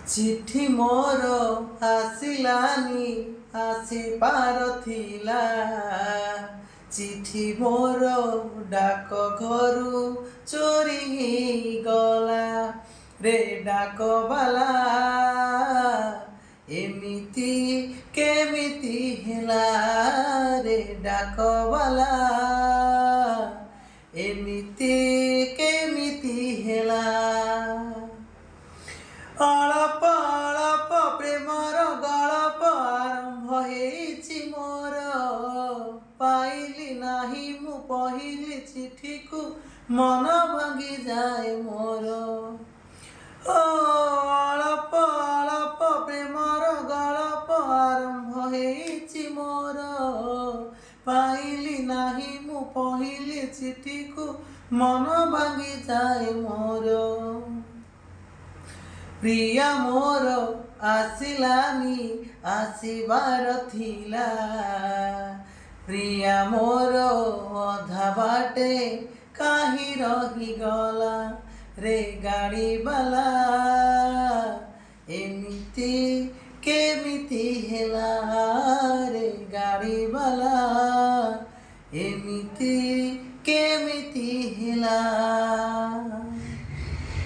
चिट्ठी मोर आसिलानी आसिपार थिला चिट्ठी मोर डाक घरू चोरी गला रे डाक बाला एमिति केमिति हेला रे डाक बाला एमिति केमिति हेला अळप अळप प्रेमर गळप आरंभ हेइछि मोर पाइली नाही मु पहिली चिठी को मन भांगी जाए मोर अळप अळप प्रेमर गळप आरंभ हेइछि मोर पाइली नाही मु पहिली चिठी को मन भांगी जाए मोर प्रिया मोर आसिलानी आसिबार थिला प्रिया मोर अधा बाटे काही रही गला रे गाड़ी बाला एमिति केमिति हेला रे गाड़ी बाला एमिति केमिति हेला।